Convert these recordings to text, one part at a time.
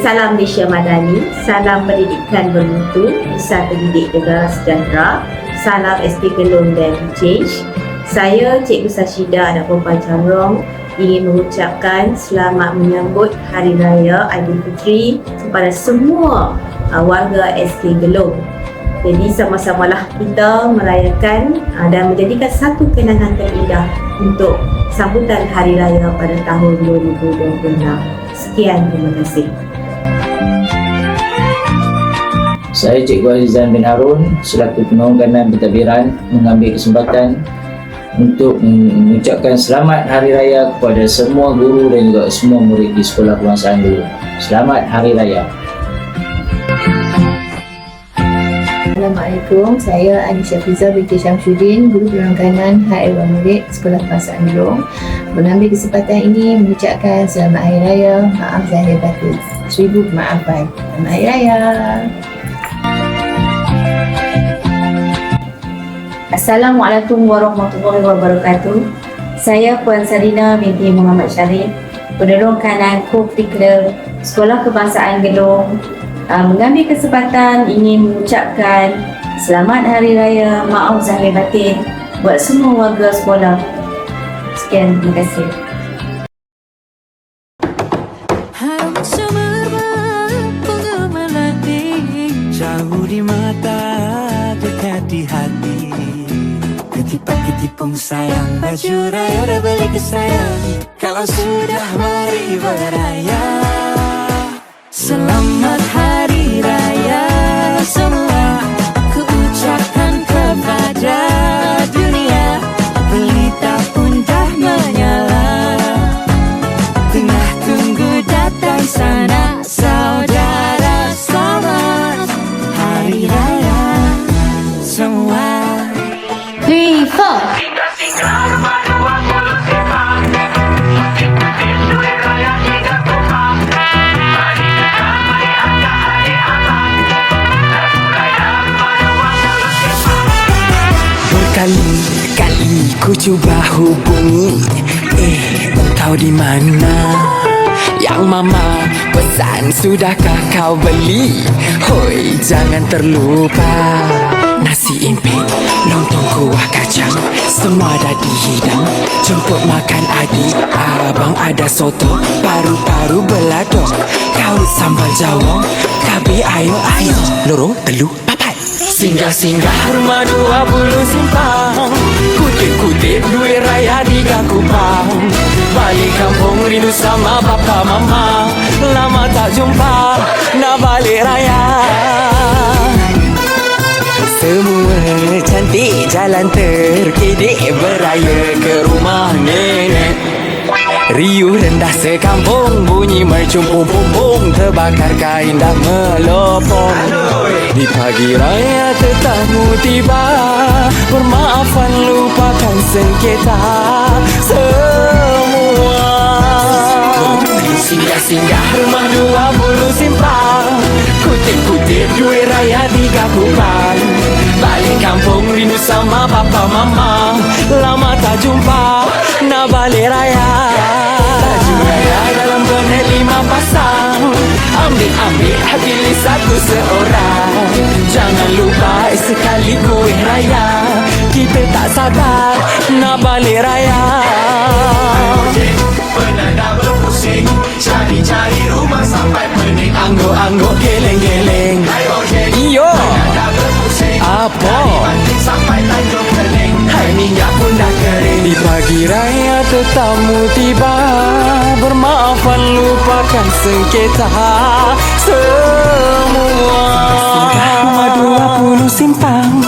Salam Malaysia Madani, salam pendidikan bermutu, bisa terdidik negara sejahtera, salam SK Kelong dan Change. Saya Cikgu Sashida Anak Perempuan Camrong ingin mengucapkan selamat menyambut Hari Raya Aidilfitri kepada semua warga SK Kelong. Jadi sama-samalah kita merayakan dan menjadikan satu kenangan terindah untuk sambutan Hari Raya pada tahun 2026. Sekian, terima kasih. Saya Cikgu Azizan bin Harun selaku penolong kanan pentadbiran mengambil kesempatan untuk mengucapkan selamat Hari Raya kepada semua guru dan juga semua murid di Sekolah Kebangsaan Gelong. Selamat Hari Raya. Assalamualaikum, saya Anisha Fiza binti Syamsuddin, guru penolong kanan HL Murid Sekolah Kebangsaan Gelong, mengambil kesempatan ini mengucapkan selamat Hari Raya, maaf zahir batin, 1000 kemaafan. Selamat Hari Raya. Assalamualaikum warahmatullahi wabarakatuh. Saya Puan Sarina binti Muhammad Syarif, penolong kanan co-curricular Sekolah Kebangsaan Gelong, mengambil kesempatan ingin mengucapkan selamat Hari Raya, maaf zahir batin buat semua warga sekolah. Sekian, terima kasih. Jauh di mata, dekat di hati. Ketipung sayang, baju raya udah beli ke sayang. Kalau sudah mari beraya. Selamat Hari Raya semua, ku ucapkan kepada dunia. Pelita pun dah menyala, tengah tunggu datang sana saudara. Selamat Hari Raya semua. 3, 4. Berkali-kali ku cuba hubungi, engkau di mana? Yang mama pesan sudahkah kau beli? Hoi, jangan terlupa nasi impit, lontong kuah kacang, semua dah dihidang. Jemput makan adik, abang ada soto, paru-paru beladok, kau sambal jawong, cabai ayo-ayo, lorong telur papat. Singgah-singgah rumah 20 simpang, kutip-kutip duit raya 3 kupang. Balik kampung rindu sama papa mama, lama tak jumpa, nak balik raya. Semua cantik jalan terkedek beraya ke rumah nenek. Riuh rendah sekampung, bunyi mercung pum-pum-pum, terbakar kain dah melopong. Di pagi raya tetamu tiba, bermaafan lupakan sengketa semua. Singgah-singgah rumah 20 simpang, kutip-kutip duit raya 3 kupang. Balik kampung rindu sama papa mama, lama tak jumpa, nak balik raya. Baju raya dalam bonet 5 pasang, ambil pilih satu seorang. Jangan lupa sekali kuih raya, kita tak sabar nak balik raya. Pernah dah berpusing, cari-cari rumah sampai pening, angguk-angguk geleng-geleng. Iyo, apa? Sampai Tanjung Keling, hai minyak pun dah kering. Di pagi raya tetamu tiba, bermaafan lupakan sengketa semua. Rumah 20 simpang,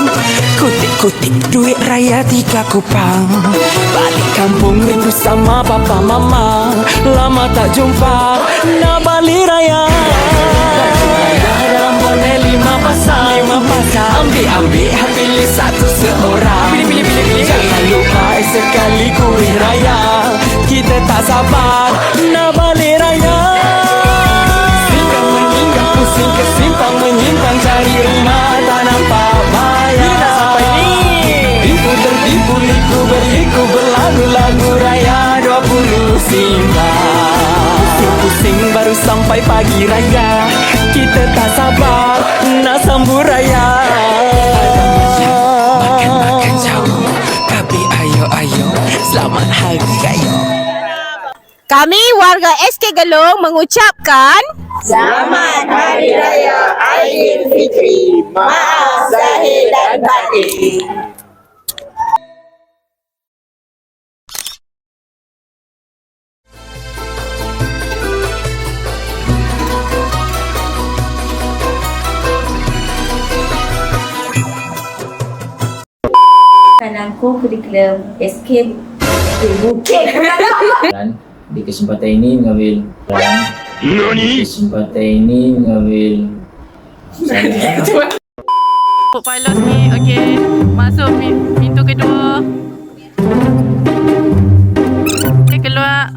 kutip-kutip duit raya 3 kupang. Balik kampung rindu sama papa mama, lama tak jumpa, nak balik raya. Dalam bonet 5 pasang, ambil pilih satu seorang. Pilih. Jangan lupa sekali kuih raya, kita tak sabar nak balik raya. Singgah menginggah, pusing ke simpang menyimpang, cari rumah tak nampak bayar. Sampai ni tipu tertipu, liku berliku, berlagu-lagu raya 20 simpang. Pusing baru sampai pagi raya. Kita tak sabar nak sambut raya. Makan jauh, tapi ayo selamat hari raya. Kami warga SK Gelong mengucapkan Selamat Hari Raya Aidilfitri. Maaf zahir dan batin. kanan co-curriculum SK Bukit. Dan di kesempatan ini mengambil di kesempatan ini mengambil Pilot ni, okey. Masuk pintu kedua. Okey, keluar.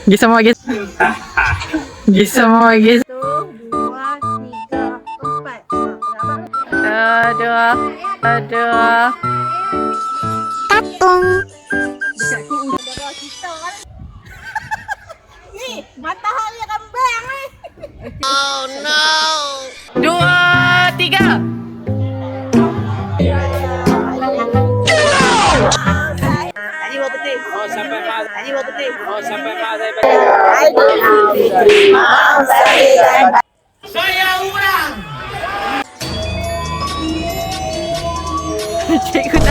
Gi semua, gi. Gi semua, gi. 1, 2, 3, 4. Dua. matahari kembang ni. 2, 3. Cikgu